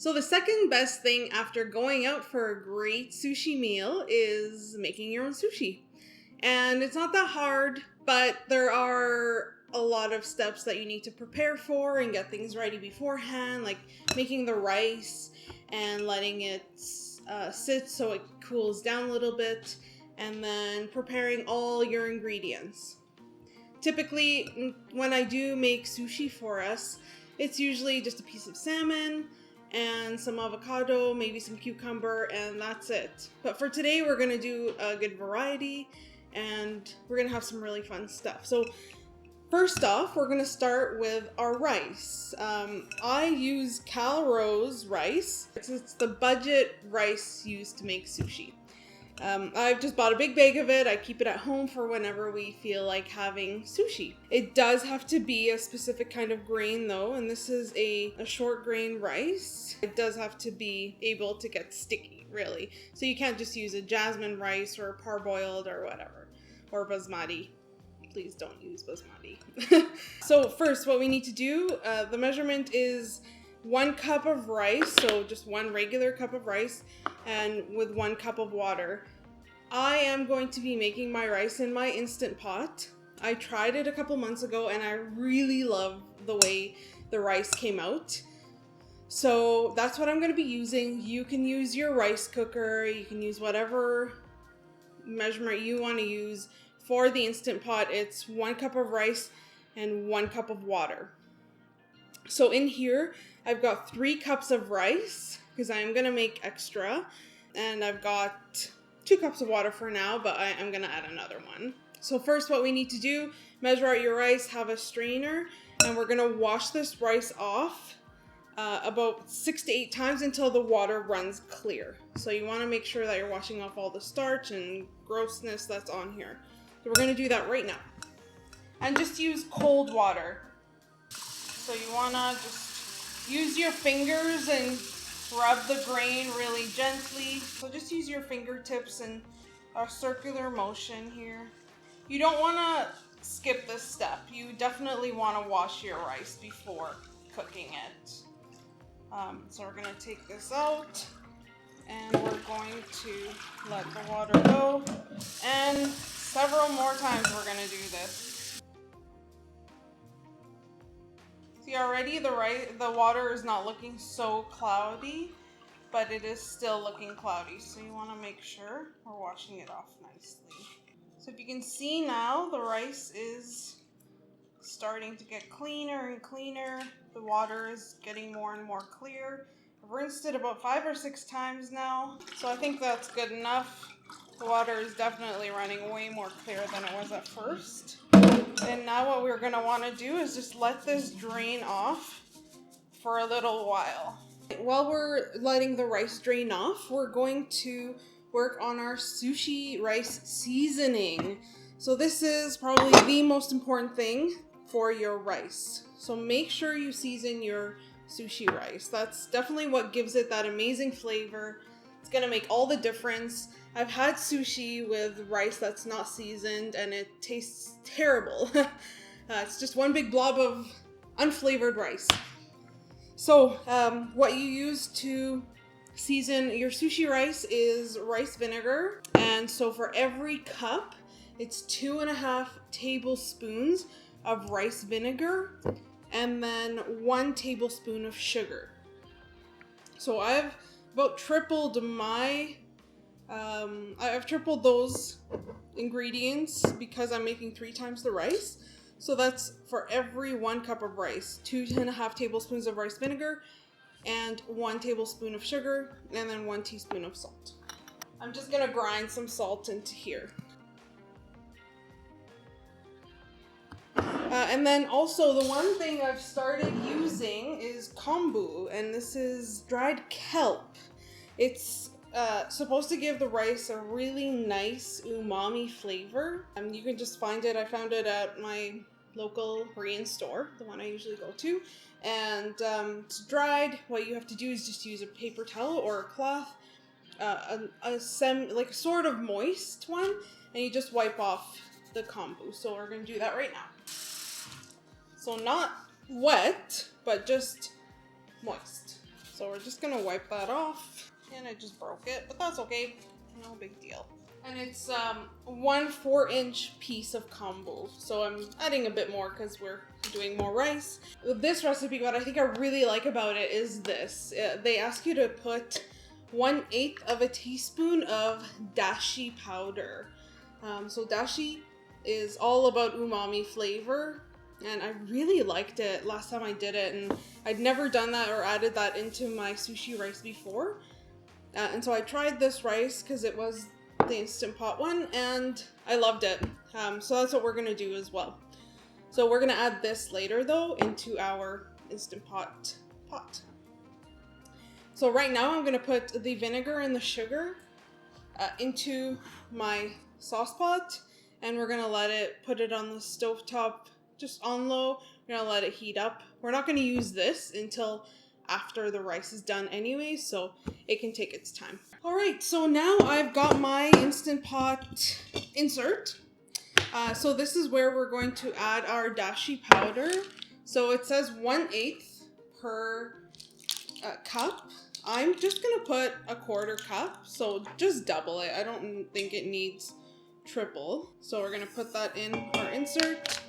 So the second best thing after going out for a great sushi meal is making your own sushi. And it's not that hard, but there are a lot of steps that you need to prepare for and get things ready beforehand, like making the rice and letting it sit so it cools down a little bit, and then preparing all your ingredients. Typically, when I do make sushi for us, it's usually just a piece of salmon and some avocado, maybe some cucumber, and that's it. But for today, we're gonna do a good variety, and we're gonna have some really fun stuff. So first off, we're gonna start with our rice. I use Calrose rice. It's the budget rice used to make sushi. I've just bought a big bag of it. I keep it at home for whenever we feel like having sushi. It does have to be a specific kind of grain though, and this is a short grain rice. It does have to be able to get sticky, really. So you can't just use a jasmine rice or parboiled or whatever, or basmati. Please don't use basmati. So first, what we need to do, the measurement is 1 cup of rice, so just 1 regular cup of rice, and with 1 cup of water. I am going to be making my rice in my Instant Pot. I tried it a couple months ago and I really love the way the rice came out. So that's what I'm going to be using. You can use your rice cooker, you can use whatever measurement you want to use. For the Instant Pot, it's 1 cup of rice and 1 cup of water. So in here, I've got 3 cups of rice because I'm going to make extra, and I've got 2 cups of water for now, but I'm going to add another one. So first, what we need to do, measure out your rice, have a strainer, and we're going to wash this rice off about 6 to 8 times until the water runs clear. So you want to make sure that you're washing off all the starch and grossness that's on here. So we're going to do that right now. And just use cold water. So you want to just use your fingers and rub the grain really gently. So just use your fingertips in a circular motion here. You don't want to skip this step. You definitely want to wash your rice before cooking it. So we're going to take this out and we're going to let the water go. And several more times we're going to do this. See, already the water is not looking so cloudy, but it is still looking cloudy. So you want to make sure we're washing it off nicely. So if you can see now, the rice is starting to get cleaner and cleaner. The water is getting more and more clear. I've rinsed it about 5 or 6 times now, so I think that's good enough. The water is definitely running way more clear than it was at first. And now what we're going to want to do is just let this drain off for a little while. While we're letting the rice drain off, we're going to work on our sushi rice seasoning. So this is probably the most important thing for your rice. So make sure you season your sushi rice. That's definitely what gives it that amazing flavor. It's going to make all the difference. I've had sushi with rice that's not seasoned and it tastes terrible. It's just one big blob of unflavored rice. So what you use to season your sushi rice is rice vinegar. And so for every cup, it's 2.5 tablespoons of rice vinegar and then 1 tablespoon of sugar. So I've about tripled my I've tripled those ingredients because I'm making 3 times the rice. So that's for every 1 cup of rice, 2.5 tablespoons of rice vinegar and 1 tablespoon of sugar and then 1 teaspoon of salt. I'm just gonna grind some salt into here. And then also the one thing I've started using is kombu, and this is dried kelp. It's supposed to give the rice a really nice umami flavor. You can just find it. I found it at my local Korean store, the one I usually go to. And it's dried. What you have to do is just use a paper towel or a cloth, like a sort of moist one, and you just wipe off the kombu. So we're going to do that right now. So not wet, but just moist. So we're just gonna wipe that off. And I just broke it, but that's okay. No big deal. And it's 1 4-inch piece of kombu. So I'm adding a bit more because we're doing more rice. This recipe, what I think I really like about it is this. They ask you to put 1/8 of a teaspoon of dashi powder. So dashi is all about umami flavor. And I really liked it last time I did it. And I'd never done that or added that into my sushi rice before. And so I tried this rice because it was the Instant Pot one, and I loved it. So that's what we're gonna do as well. So we're gonna add this later though into our Instant Pot pot. So right now I'm gonna put the vinegar and the sugar into my sauce pot, and we're gonna put it on the stovetop, just on low. We're gonna let it heat up. We're not gonna use this until after the rice is done anyway, so it can take its time. All right, so now I've got my Instant Pot insert. So this is where we're going to add our dashi powder. So it says 1/8 per cup. I'm just gonna put 1/4 cup, so just double it. I don't think it needs triple. So we're gonna put that in our insert.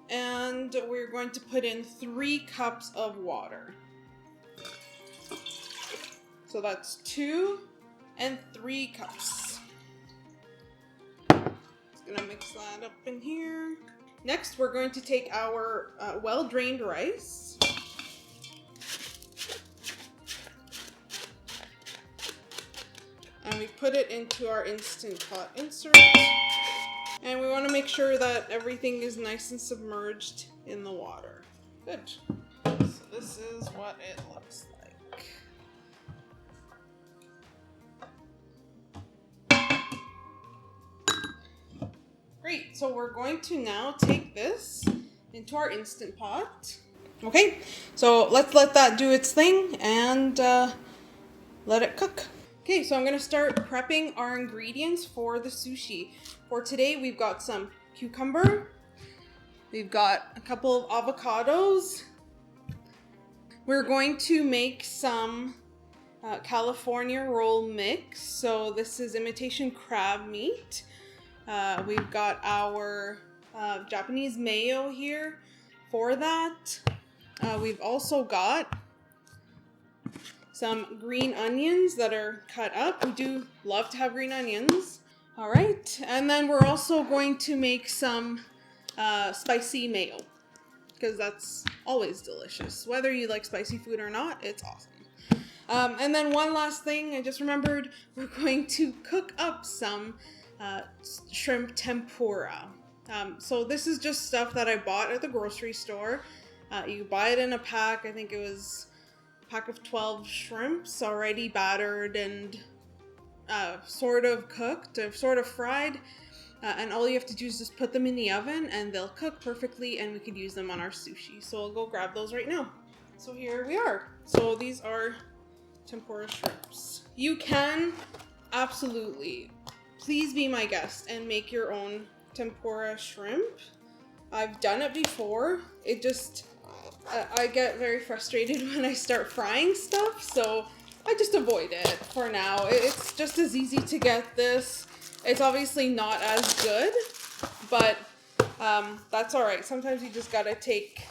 And we're going to put in 3 cups of water. So that's 2 and 3 cups. Just gonna mix that up in here. Next, we're going to take our well-drained rice. And we put it into our Instant Pot insert. And we want to make sure that everything is nice and submerged in the water. Good. So this is what it looks like. Great, so we're going to now take this into our Instant Pot. Okay, so let's let that do its thing and let it cook. Okay, so I'm gonna start prepping our ingredients for the sushi. For today, we've got some cucumber. We've got a couple of avocados. We're going to make some California roll mix. So this is imitation crab meat. We've got our Japanese mayo here for that. We've also got some green onions that are cut up. We do love to have green onions. All right, and then we're also going to make some spicy mayo, because that's always delicious. Whether you like spicy food or not, it's awesome. And then one last thing, I just remembered, we're going to cook up some shrimp tempura. So this is just stuff that I bought at the grocery store. You buy it in a pack. I think it was a pack of 12 shrimps already battered and sort of cooked, or sort of fried. And all you have to do is just put them in the oven and they'll cook perfectly, and we could use them on our sushi. So I'll go grab those right now. So here we are. So these are tempura shrimps. You can absolutely, please be my guest and make your own tempura shrimp. I've done it before. It just, I get very frustrated when I start frying stuff, so I just avoid it for now. It's just as easy to get this. It's obviously not as good, but that's all right. Sometimes you just gotta take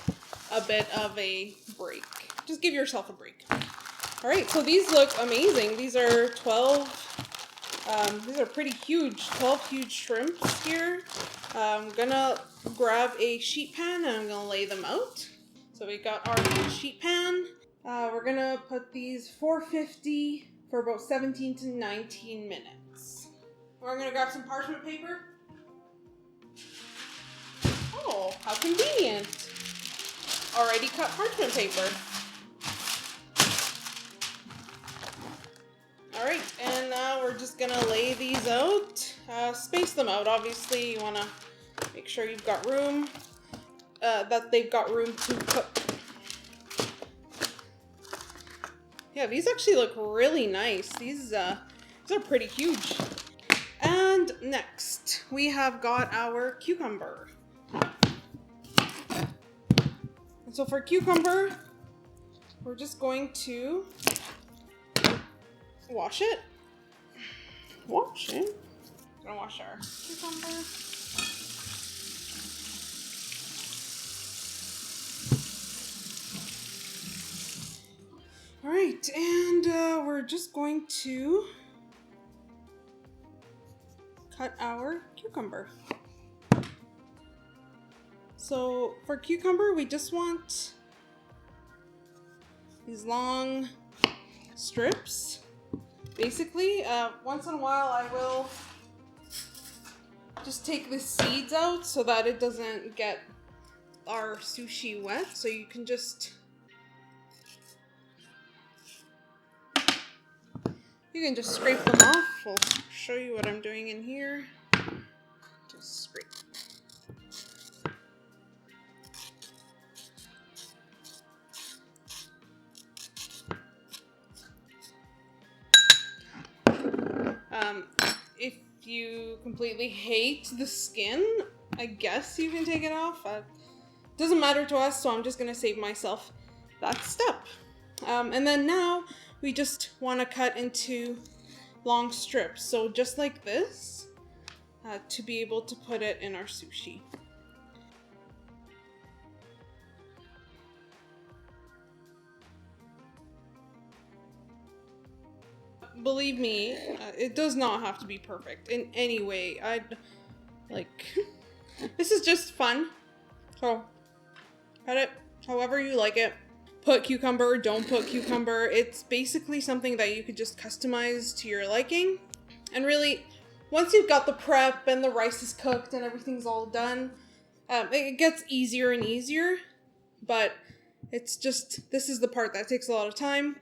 a bit of a break. Just give yourself a break. All right, so these look amazing. These are 12, these are pretty huge, 12 huge shrimps here. I'm gonna grab a sheet pan and I'm gonna lay them out. So we got our sheet pan. We're gonna put these 450 for about 17 to 19 minutes. We're gonna grab some parchment paper. Oh, how convenient. Already cut parchment paper. All right, and now we're just gonna lay these out. Space them out, obviously. You wanna make sure you've got room, that they've got room to cook. Yeah, these actually look really nice. These are pretty huge. And next, we have got our cucumber. And so for cucumber, we're just going to wash it. Wash it. Gonna wash our cucumber. All right, and we're just going to cut our cucumber. So for cucumber, we just want these long strips. Basically, once in a while I will just take the seeds out so that it doesn't get our sushi wet. So you can just scrape them off. I'll show you what I'm doing in here. Just scrape. If you completely hate the skin, I guess you can take it off. Doesn't matter to us, so I'm just gonna save myself that step. And then now we just want to cut into long strips, so just like this, to be able to put it in our sushi. Believe me, it does not have to be perfect in any way. This is just fun. So, cut it however you like it. Put cucumber, don't put cucumber. It's basically something that you could just customize to your liking. And really, once you've got the prep and the rice is cooked and everything's all done, it gets easier and easier. But it's just, this is the part that takes a lot of time.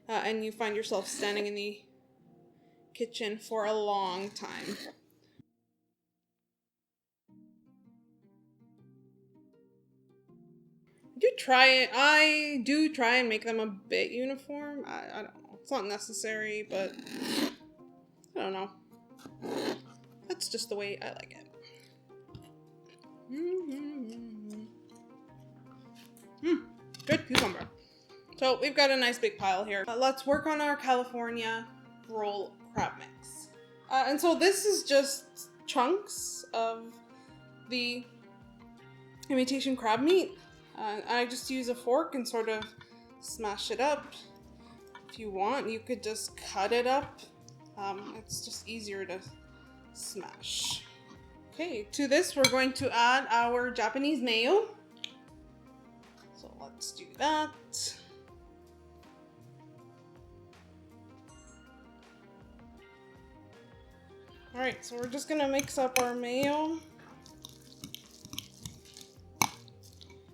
And you find yourself standing in the kitchen for a long time. I do try and make them a bit uniform. I don't know. It's not necessary, but I don't know. That's just the way I like it. Good cucumber. So we've got a nice big pile here. Let's work on our California roll crab mix. And so this is just chunks of the imitation crab meat. I just use a fork and sort of smash it up. If you want, you could just cut it up. It's just easier to smash. Okay, to this we're going to add our Japanese mayo. So let's do that. All right, so we're just gonna mix up our mayo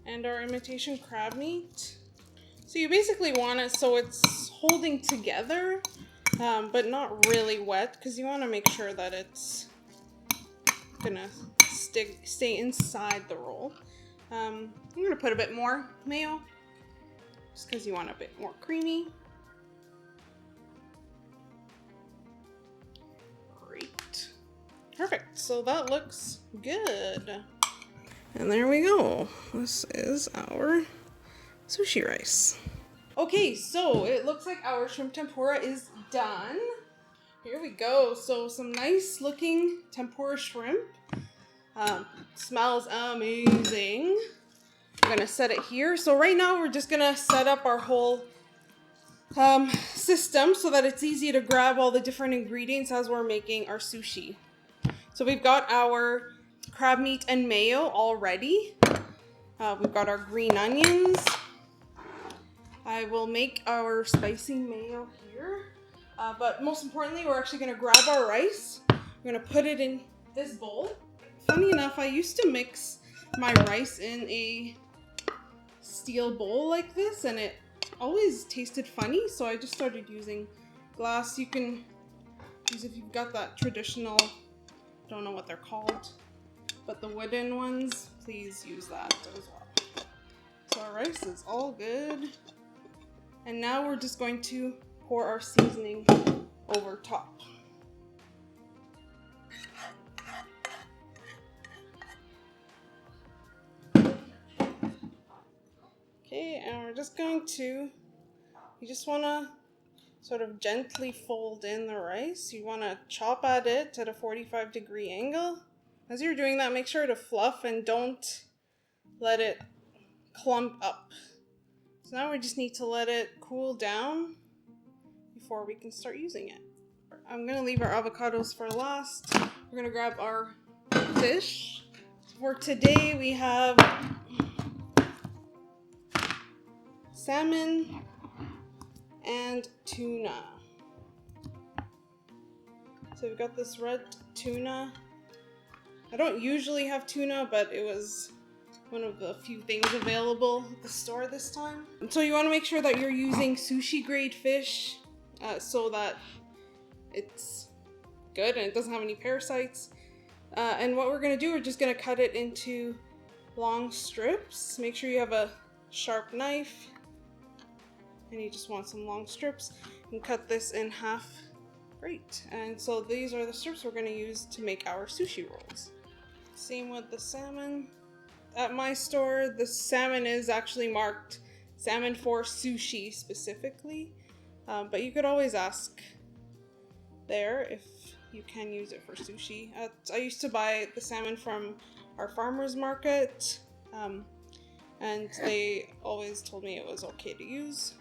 and our imitation crab meat. So you basically want it so it's holding together, but not really wet, because you want to make sure that it's gonna stay inside the roll. I'm gonna put a bit more mayo, just because you want a bit more creamy. Great. Perfect. So that looks good. And there we go. This is our sushi rice. Okay, so it looks like our shrimp tempura is done. Here we go. So some nice looking tempura shrimp. Smells amazing. I'm gonna set it here. So right now we're just gonna set up our whole system so that it's easy to grab all the different ingredients as we're making our sushi. So we've got our crab meat and mayo all ready. We've got our green onions. I will make our spicy mayo here. But most importantly, we're actually gonna grab our rice. We're gonna put it in this bowl. Funny enough, I used to mix my rice in a steel bowl like this, and it always tasted funny, so I just started using glass. You can use, if you've got that traditional, don't know what they're called, but the wooden ones, please use that as well. So our rice is all good. And now we're just going to pour our seasoning over top. Okay, and we're just going to you just want to sort of gently fold in the rice. You want to chop at it at a 45-degree angle. As you're doing that, make sure to fluff and don't let it clump up. So now we just need to let it cool down before we can start using it. I'm going to leave our avocados for last. We're going to grab our fish. For today, we have salmon and tuna. So we've got this red tuna. I don't usually have tuna, but it was one of the few things available at the store this time. So you want to make sure that you're using sushi grade fish so that it's good and it doesn't have any parasites. And what we're going to do, we're just going to cut it into long strips. Make sure you have a sharp knife. And you just want some long strips, and cut this in half. Great. And so these are the strips we're going to use to make our sushi rolls. Same with the salmon. At my store, the salmon is actually marked salmon for sushi specifically, but you could always ask there if you can use it for sushi. I used to buy the salmon from our farmer's market, and they always told me it was okay to use.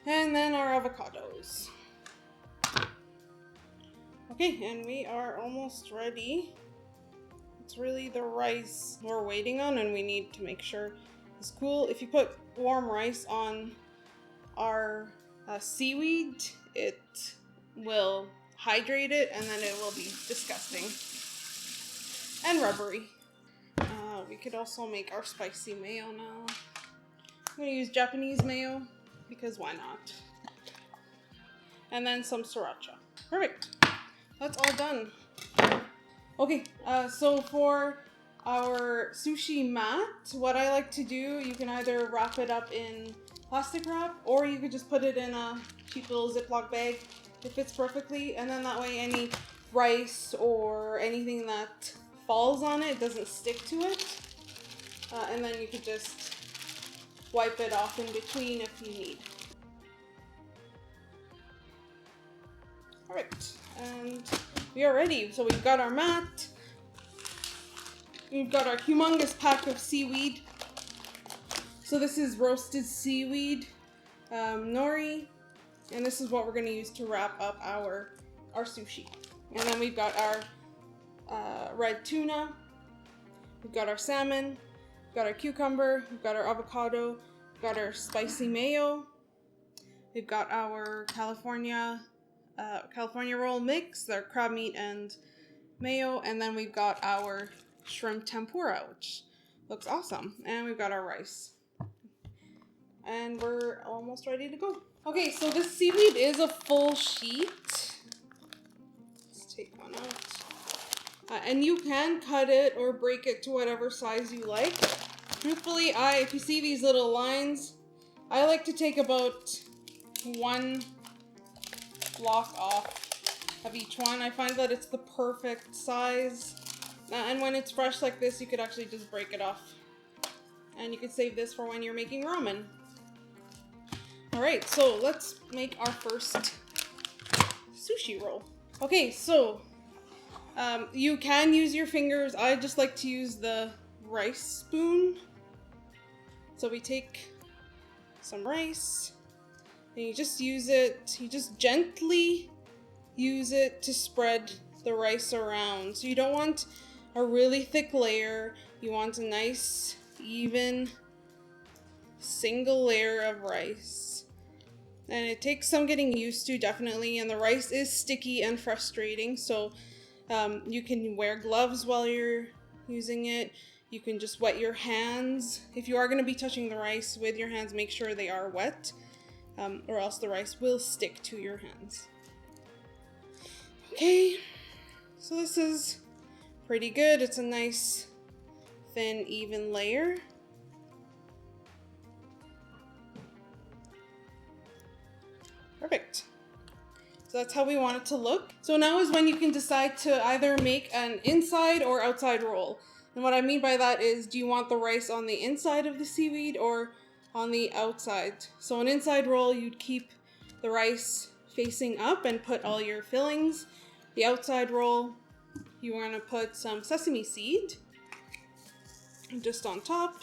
And then our avocados. Okay, and we are almost ready. It's really the rice we're waiting on, and we need to make sure it's cool. If you put warm rice on our seaweed, it will hydrate it, and then it will be disgusting and rubbery. We could also make our spicy mayo now. I'm going to use Japanese mayo, because why not? And then some sriracha. Perfect. That's all done. Okay, so for our sushi mat, what I like to do, you can either wrap it up in plastic wrap, or you could just put it in a cheap little Ziploc bag. It fits perfectly, and then that way any rice or anything that falls on it doesn't stick to it. And then you could just wipe it off in between if you need. Alright, and we are ready. So we've got our mat, we've got our humongous pack of seaweed. So this is roasted seaweed, nori, and this is what we're going to use to wrap up our sushi. And then we've got our red tuna, we've got our salmon, we've got our cucumber, we've got our avocado, we've got our spicy mayo, we've got our California roll mix, our crab meat and mayo, and then we've got our shrimp tempura, which looks awesome. And we've got our rice. And we're almost ready to go. Okay, so this seaweed is a full sheet. Let's take one out. And you can cut it or break it to whatever size you like. Truthfully, if you see these little lines, I like to take about one block off of each one. I find that it's the perfect size. And when it's fresh like this, you could actually just break it off. And you could save this for when you're making ramen. Alright, so let's make our first sushi roll. Okay, so you can use your fingers. I just like to use the rice spoon. So we take some rice, and you just use it, you just gently use it to spread the rice around. So you don't want a really thick layer, you want a nice, even, single layer of rice. And it takes some getting used to, definitely, and the rice is sticky and frustrating, so you can wear gloves while you're using it. You can just wet your hands. If you are going to be touching the rice with your hands, make sure they are wet, or else the rice will stick to your hands. Okay, so this is pretty good. It's a nice, thin, even layer. Perfect. So that's how we want it to look. So now is when you can decide to either make an inside or outside roll. And what I mean by that is, do you want the rice on the inside of the seaweed or on the outside. So an inside roll, you'd keep the rice facing up and put all your fillings. The outside roll, you want to put some sesame seed just on top.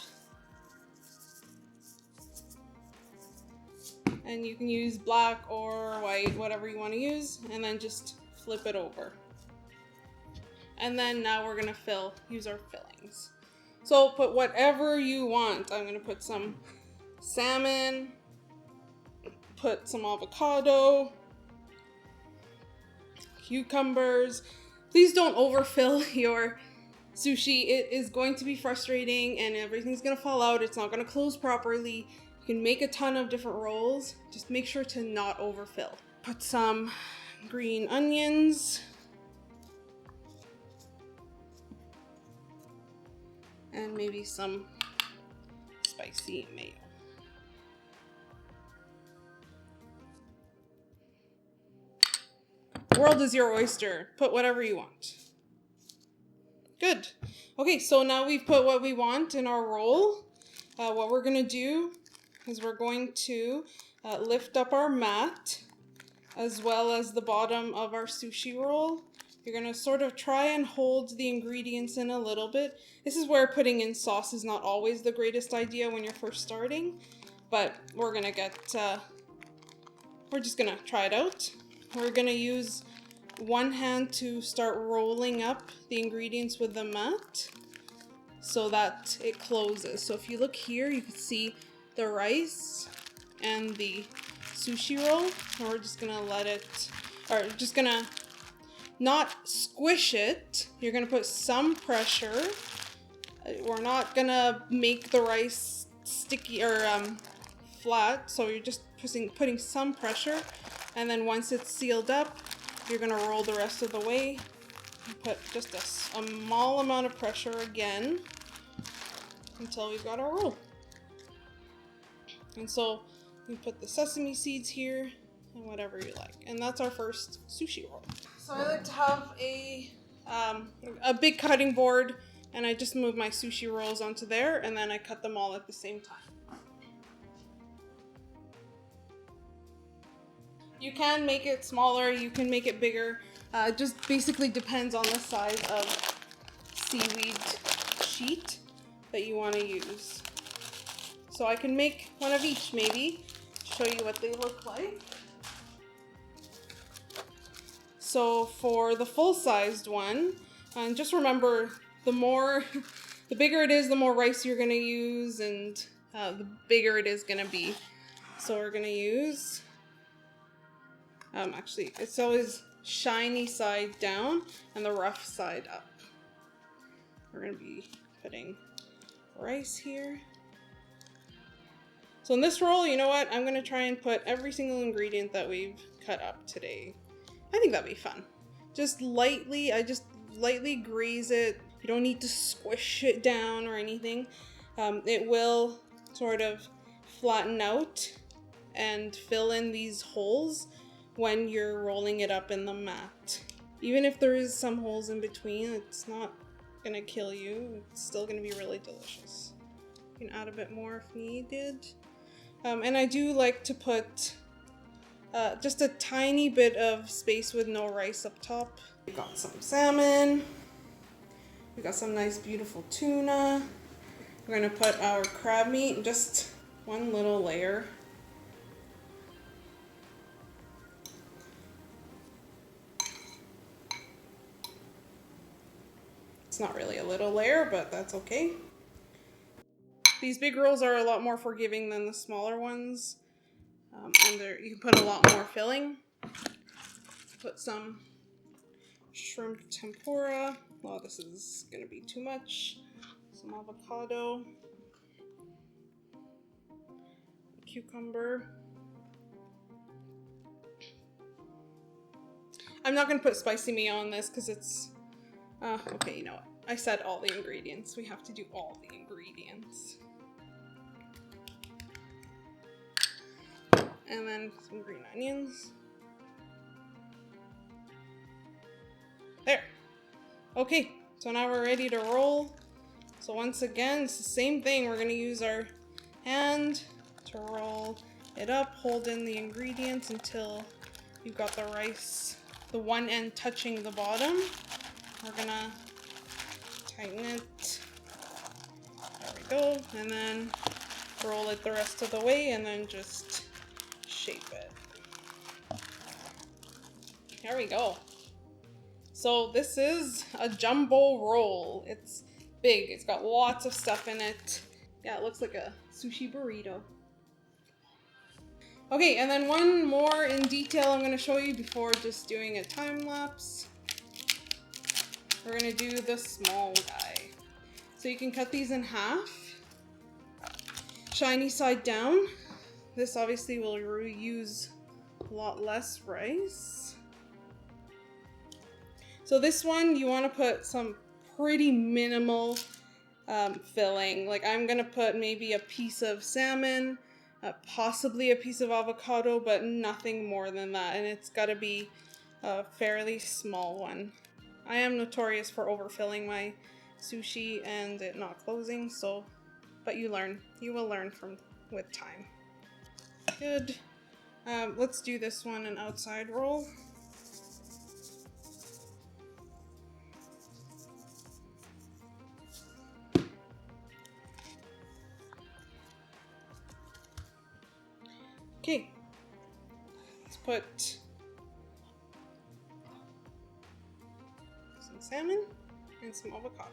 And you can use black or white, whatever you want to use, and then just flip it over. And then now we're gonna use our fillings. So put whatever you want. I'm gonna put some salmon, put some avocado, cucumbers. Please don't overfill your sushi. It is going to be frustrating and everything's gonna fall out. It's not gonna close properly. You can make a ton of different rolls. Just make sure to not overfill. Put some green onions. And maybe some spicy mayo. The world is your oyster. Put whatever you want. Good. Okay, so now we've put what we want in our roll. What we're gonna do is we're going to lift up our mat as well as the bottom of our sushi roll. You're gonna sort of try and hold the ingredients in a little bit. This is where putting in sauce is not always the greatest idea when you're first starting, but we're just gonna try it out. We're gonna use one hand to start rolling up the ingredients with the mat so that it closes. So if you look here, you can see the rice and the sushi roll. And we're just gonna not squish it. You're gonna put some pressure. We're not gonna make the rice sticky or flat, so you're just putting some pressure, and then once it's sealed up, you're gonna roll the rest of the way and put just a small amount of pressure again until we've got our roll. And so we put the sesame seeds here and whatever you like, and that's our first sushi roll. So I like to have a big cutting board, and I just move my sushi rolls onto there, and then I cut them all at the same time. You can make it smaller, you can make it bigger. It just basically depends on the size of seaweed sheet that you want to use. So I can make one of each maybe, show you what they look like. So for the full-sized one, and just remember, the bigger it is, the more rice you're gonna use, and the bigger it is gonna be. So we're gonna use, actually, it's always shiny side down and the rough side up. We're gonna be putting rice here. So in this roll, you know what? I'm gonna try and put every single ingredient that we've cut up today. I think that'd be fun. I just lightly grease it. You don't need to squish it down or anything. It will sort of flatten out and fill in these holes when you're rolling it up in the mat. Even if there is some holes in between, it's not gonna kill you. It's still gonna be really delicious. You can add a bit more if needed. And I do like to put just a tiny bit of space with no rice up top. We've got some salmon. We got some nice beautiful tuna. We're gonna put our crab meat in just one little layer. It's not really a little layer, but that's okay. These big rolls are a lot more forgiving than the smaller ones. And you can put a lot more filling. Put some shrimp tempura. Well, this is gonna be too much. Some avocado, cucumber. I'm not gonna put spicy mayo on this because it's, okay, you know what? I said all the ingredients. We have to do all the ingredients. And then some green onions. There. Okay, so now we're ready to roll. So once again, it's the same thing. We're gonna use our hand to roll it up, hold in the ingredients until you've got the rice, the one end touching the bottom. We're gonna tighten it. There we go. And then roll it the rest of the way and then just shape it. There we go. So this is a jumbo roll. It's big. It's got lots of stuff in it. Yeah, it looks like a sushi burrito. Okay, and then one more in detail I'm going to show you before just doing a time lapse. We're going to do the small guy. So you can cut these in half. Shiny side down. This obviously will use a lot less rice. So this one, you want to put some pretty minimal filling. Like I'm gonna put maybe a piece of salmon, possibly a piece of avocado, but nothing more than that. And it's gotta be a fairly small one. I am notorious for overfilling my sushi and it not closing, so, but you will learn with time. Good. Let's do this one an outside roll. Okay, let's put some salmon and some avocado.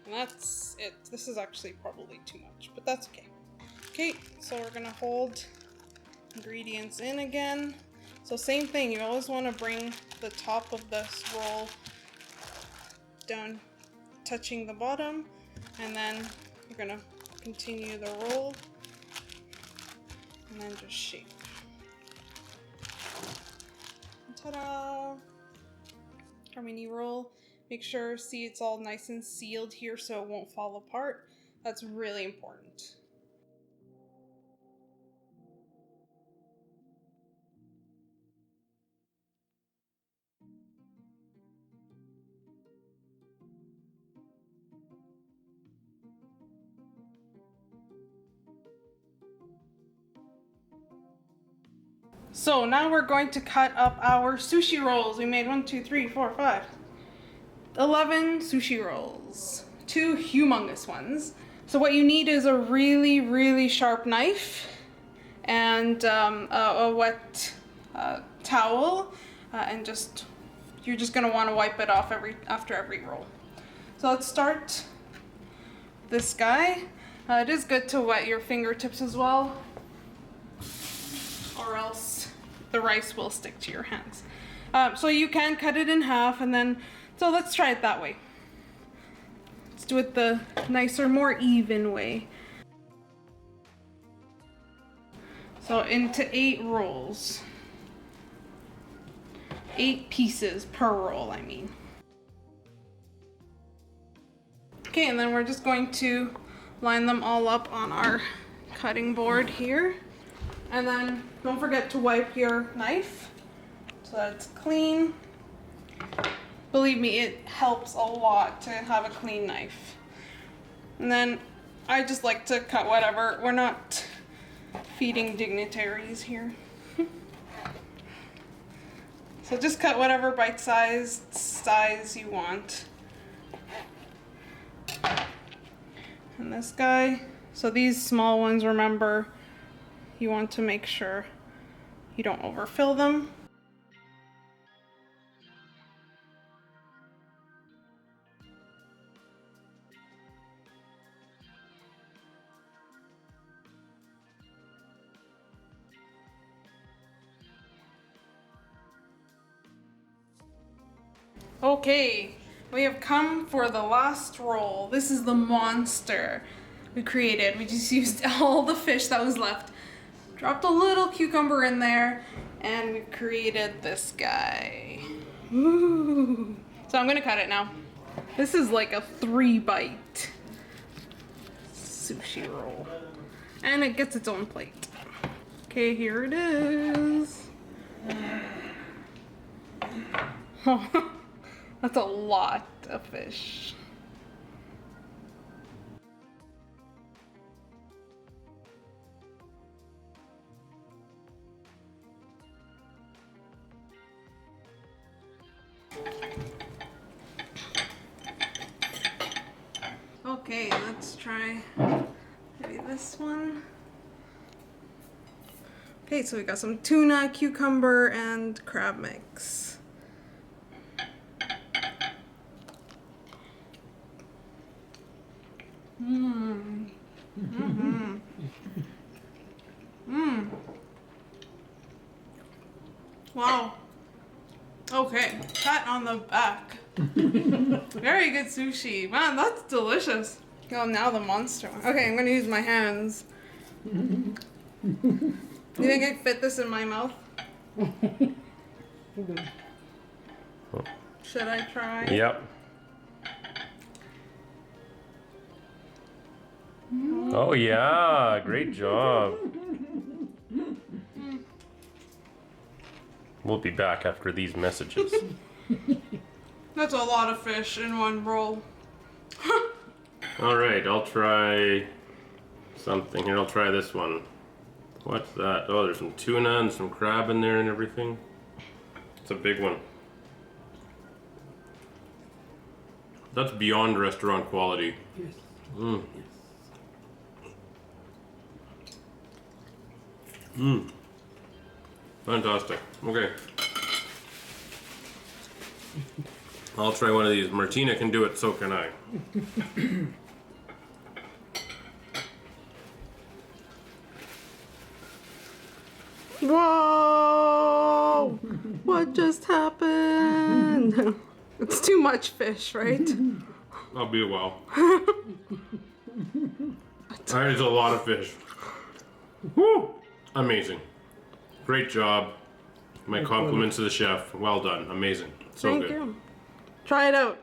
And that's it. This is actually probably too much, but that's okay. Okay, so we're gonna hold ingredients in again. So same thing, you always wanna bring the top of this roll down, touching the bottom, and then you're gonna continue the roll. And then just shape. Ta-da! Our mini roll. Make sure, see, it's all nice and sealed here so it won't fall apart. That's really important. So now we're going to cut up our sushi rolls. We made 11 sushi rolls, 2 humongous ones. So what you need is a really, really sharp knife and a wet towel, and you're just gonna want to wipe it off after every roll. So let's start this guy. It is good to wet your fingertips as well, or else the rice will stick to your hands. So you can cut it in half and then, so let's try it that way. Let's do it the nicer, more even way. So into 8 rolls. 8 pieces per roll, I mean. Okay, and then we're just going to line them all up on our cutting board here. And then don't forget to wipe your knife so that it's clean. Believe me, it helps a lot to have a clean knife. And then I just like to cut whatever. We're not feeding dignitaries here. So just cut whatever bite-sized size you want. And this guy, so these small ones, remember, you want to make sure you don't overfill them. Okay, we have come for the last roll. This is the monster we created. We just used all the fish that was left. Dropped a little cucumber in there, and we created this guy. Ooh. So I'm gonna cut it now. This is like a 3-bite sushi roll. And it gets its own plate. Okay, here it is. Oh, that's a lot of fish. Okay, let's try maybe this one. Okay, so we got some tuna, cucumber, and crab mix. Mmm. Mm-hmm. Mmm. Wow. Okay, pat on the back. Very good sushi. Man, that's delicious. Oh, now the monster one. Okay, I'm gonna use my hands. You think I can fit this in my mouth? Should I try? Yep. Oh yeah, great job. We'll be back after these messages. That's a lot of fish in one roll. Alright, I'll try something here. I'll try this one. What's that? Oh, there's some tuna and some crab in there and everything. It's a big one. That's beyond restaurant quality. Yes. Mmm. Yes. Mmm. Fantastic. Okay. I'll try one of these. Martina can do it, so can I. Whoa! What just happened? It's too much fish, right? I'll be a while. That is a lot of fish. Woo! Amazing. Great job. My compliments to the chef. Well done. Amazing. So Thank good. you. Try it out.